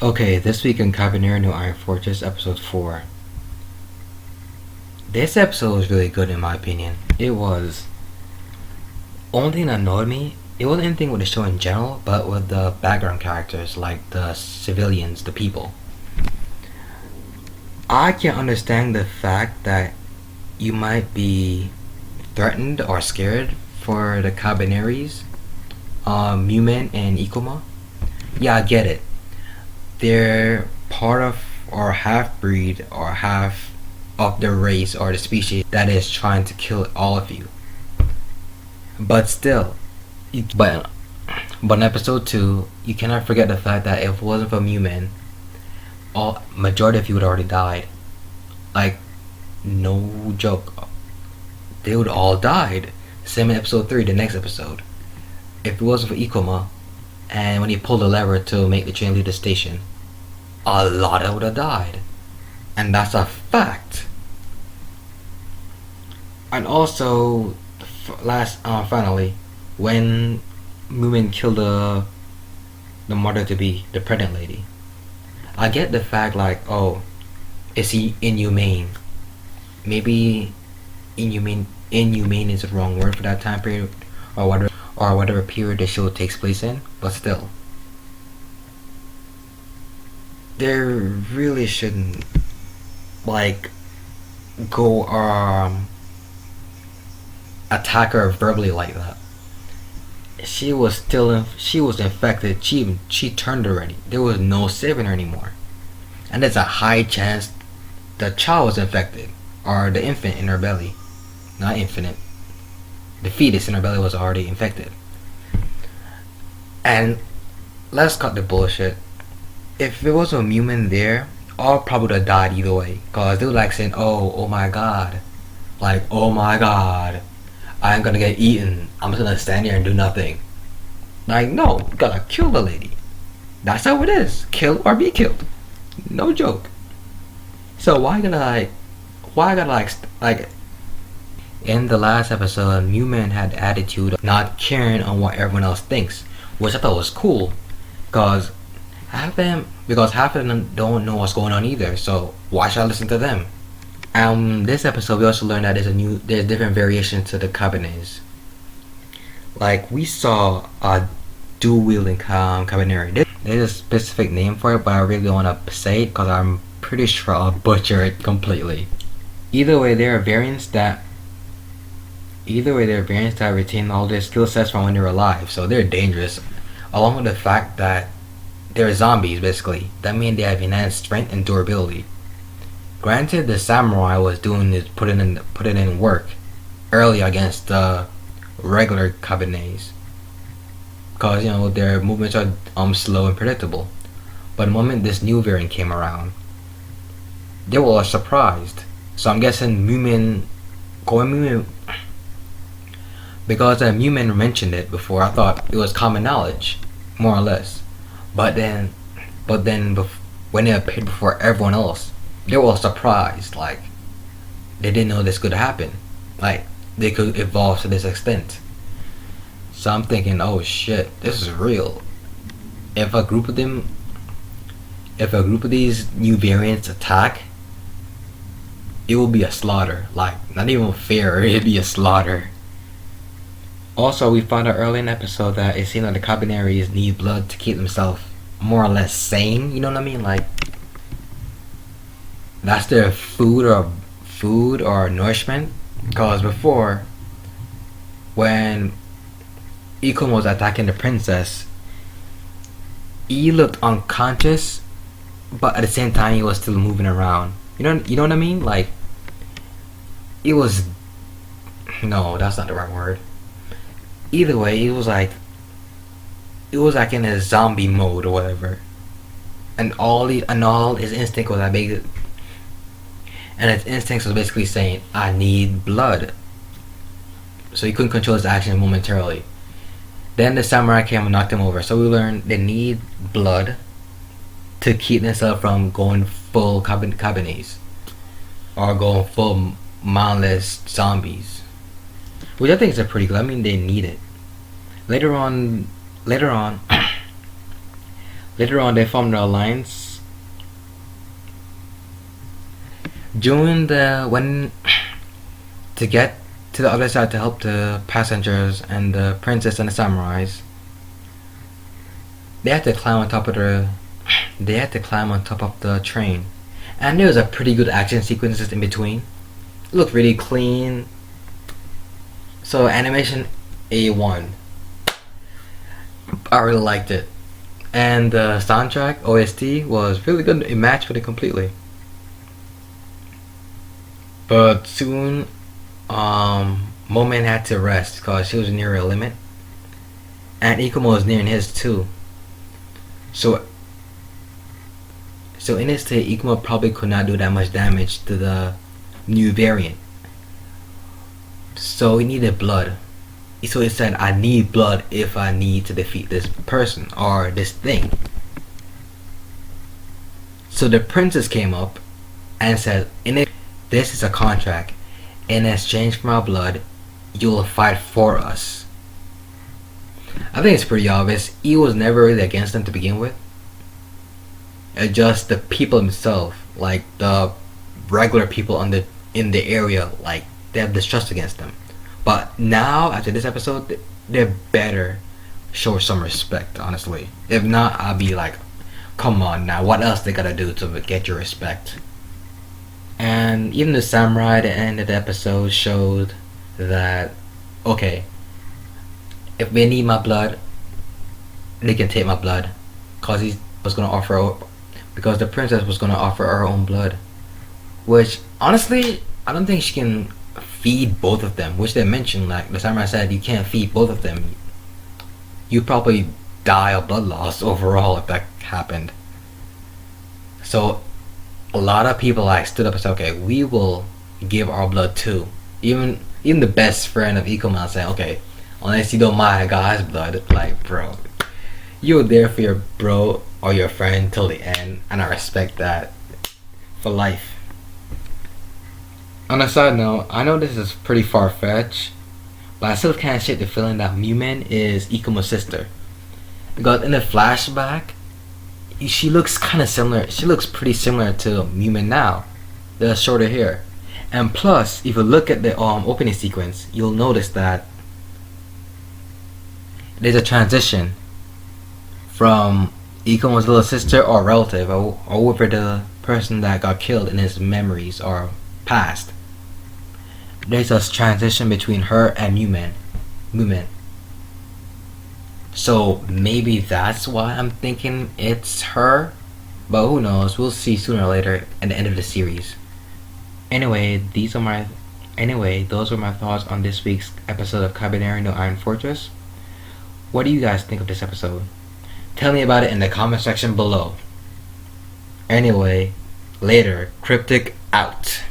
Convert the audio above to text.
Okay, this week in Kabaneri New Iron Fortress, episode 4. This episode was really good in my opinion. It was. Only thing that annoyed me, it wasn't anything with the show in general, but with the background characters, like the civilians, the people. I can understand the fact that you might be threatened or scared for the Kabaneris, Mumen and Ikoma. Yeah, I get it. They're part of or half breed or half of the race or the species that is trying to kill all of you. But still, but in episode 2, you cannot forget the fact that if it wasn't for Mumen, all majority of you would already died. Like, no joke, they would all died. Same in episode 3, the next episode. If it wasn't for Ikoma, and when he pulled the lever to make the train leave the station, a lot of would have died, and that's a fact. And also, finally, when Moomin killed the mother to be, the pregnant lady, I get the fact like, oh, is he inhumane? Maybe inhumane is the wrong word for that time period, or whatever period the show takes place in. But still, there really shouldn't like go attack her verbally like that. She was infected. She turned already. There was no saving her anymore, and there's a high chance the child was infected, or the infant in her belly, not infinite. The fetus in her belly was already infected. And let's cut the bullshit. If there was a human there, all probably would have died either way. Cause they were like saying, oh my god. Like, oh my god, I'm gonna get eaten. I'm just gonna stand here and do nothing. Like, no, you gotta kill the lady. That's how it is. Kill or be killed. No joke. So why gotta like in the last episode, Newman had the attitude of not caring on what everyone else thinks, which I thought was cool, cause half of them don't know what's going on either. So why should I listen to them? This episode we also learned that there's different variations to the Kabanes. Like we saw a dual wielding Kabaneri. There's a specific name for it, but I really don't want to say it because I'm pretty sure I'll butcher it completely. Either way, there are variants that retain all their skill sets from when they're alive, so they're dangerous. Along with the fact that they're zombies, basically. That means they have enhanced strength and durability. Granted, the samurai was putting in work early against the regular Kabanes, cause their movements are slow and predictable. But the moment this new variant came around, they were all surprised. So I'm guessing because Mumin mentioned it before, I thought it was common knowledge, more or less. But then, when it appeared before everyone else, they were all surprised. Like, they didn't know this could happen. Like, they could evolve to this extent. So I'm thinking, oh shit, this is real. If a group of these new variants attack, it will be a slaughter. Like, not even fair, it'd be a slaughter. Also, we found out early in the episode that it seemed like the Kabaneris need blood to keep themselves more or less sane. You know what I mean? Like, that's their food or nourishment. Because before, when Ikon was attacking the princess, he looked unconscious, but at the same time he was still moving around. You know what I mean? Like, it was, no, that's not the right word. Either way, it was like in a zombie mode or whatever, and all his instinct was his instincts was basically saying, I need blood. So he couldn't control his actions momentarily. Then the samurai came and knocked him over. So we learned they need blood to keep themselves from going full Kabanes or going full mindless zombies, which I think is pretty good. I mean, they need it. Later on, Later on, they formed an alliance. During the when to get to the other side to help the passengers and the princess and the samurais, they had to climb on top of the train, and there was a pretty good action sequences in between. It looked really clean. So animation A1. I really liked it, and the soundtrack OST was really good. It matched with it completely. But soon, Momen had to rest because she was near her limit, and Ikumo was nearing his too. So in this state, Ikumo probably could not do that much damage to the new variant. So he needed blood. So he said, I need blood if I need to defeat this person or this thing. So the princess came up and said, this is a contract. In exchange for my blood, you will fight for us. I think it's pretty obvious. He was never really against them to begin with. It's just the people themselves, like the regular people in the area, like they have distrust against them. But now, after this episode, they better show some respect, honestly. If not, I'll be like, come on now, what else they gotta do to get your respect? And even the samurai at the end of the episode showed that, okay, if they need my blood, they can take my blood. Because the princess was gonna offer her own blood. Which, honestly, I don't think she can feed both of them, which they mentioned. Like the samurai said, you can't feed both of them. You probably die of blood loss overall if that happened. So a lot of people like stood up and said, okay, we will give our blood too. Even the best friend of Ikuman said, okay, unless you don't mind a guy's blood. Like, bro, you were there for your bro or your friend till the end, and I respect that for life. On a side note, I know this is pretty far-fetched, but I still can't shake the feeling that Mumen is Ikumo's sister. Because in the flashback, she looks kind of similar. She looks pretty similar to Mumen now. The shorter hair. And plus, if you look at the opening sequence, you'll notice that there's a transition from Ikumo's little sister or relative, or whoever the person that got killed in his memories or past. There's a transition between her and Mumen. So maybe that's why I'm thinking it's her, but who knows? We'll see sooner or later at the end of the series. Anyway, those were my thoughts on this week's episode of Kabaneri no Iron Fortress. What do you guys think of this episode? Tell me about it in the comment section below. Anyway, later, Cryptic out.